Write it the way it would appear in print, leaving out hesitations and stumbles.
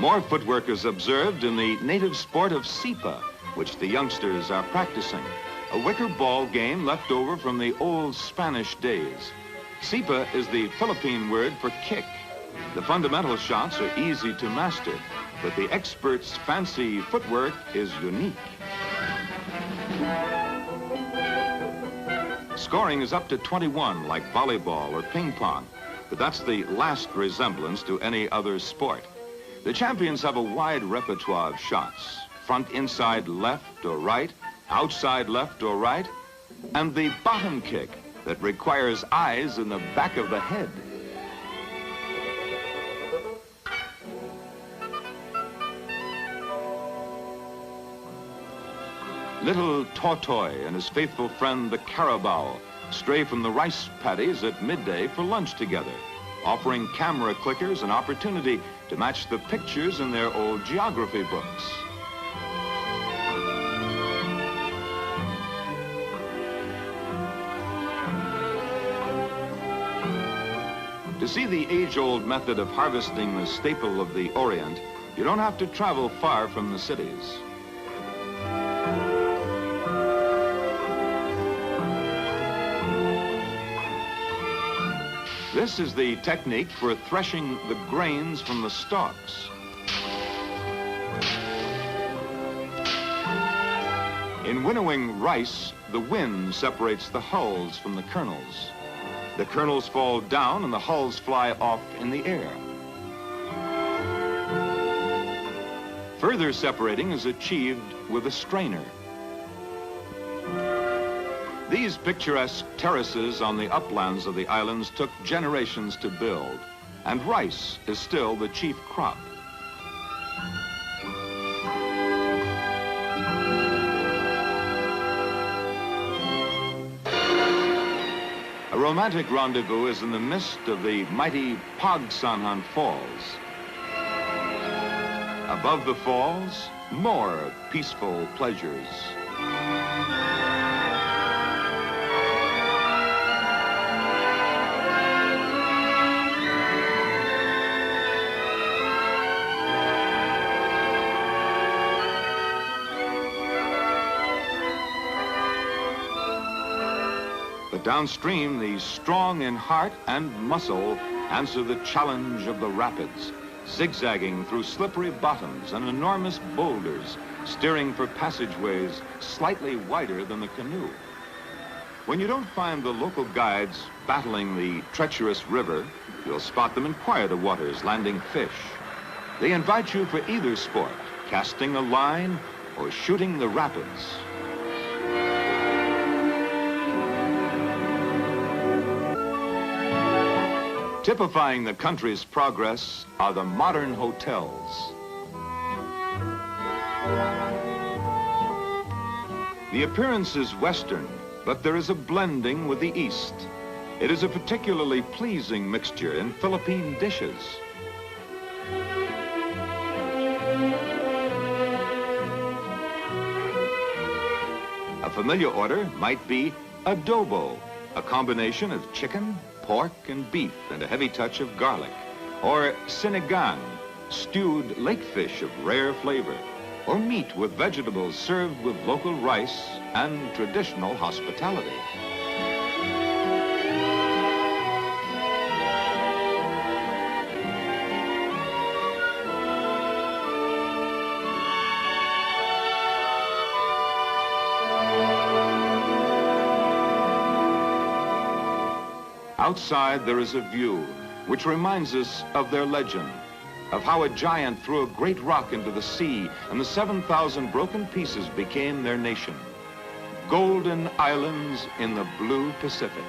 More footwork is observed in the native sport of sipa, which the youngsters are practicing, a wicker ball game left over from the old Spanish days. Sipa is the Philippine word for kick. The fundamental shots are easy to master, but the expert's fancy footwork is unique. Scoring is up to 21, like volleyball or ping pong, but that's the last resemblance to any other sport. The champions have a wide repertoire of shots, front inside left or right, outside left or right, and the bottom kick that requires eyes in the back of the head. Little Tortoy and his faithful friend, the carabao, stray from the rice paddies at midday for lunch together, offering camera clickers an opportunity to match the pictures in their old geography books. To see the age-old method of harvesting the staple of the Orient, you don't have to travel far from the cities. This is the technique for threshing the grains from the stalks. In winnowing rice, the wind separates the hulls from the kernels. The kernels fall down and the hulls fly off in the air. Further separating is achieved with a strainer. These picturesque terraces on the uplands of the islands took generations to build, and rice is still the chief crop. A romantic rendezvous is in the midst of the mighty Pagsanjan Falls. Above the falls, more peaceful pleasures. But downstream, the strong in heart and muscle answer the challenge of the rapids, zigzagging through slippery bottoms and enormous boulders, steering for passageways slightly wider than the canoe. When you don't find the local guides battling the treacherous river, you'll spot them in quieter waters landing fish. They invite you for either sport, casting a line or shooting the rapids. Typifying the country's progress are the modern hotels. The appearance is Western, but there is a blending with the East. It is a particularly pleasing mixture in Philippine dishes. A familiar order might be adobo, a combination of chicken, pork and beef and a heavy touch of garlic, or sinigang, stewed lake fish of rare flavor, or meat with vegetables served with local rice and traditional hospitality. Outside, there is a view which reminds us of their legend, of how a giant threw a great rock into the sea and the 7,000 broken pieces became their nation. Golden islands in the blue Pacific.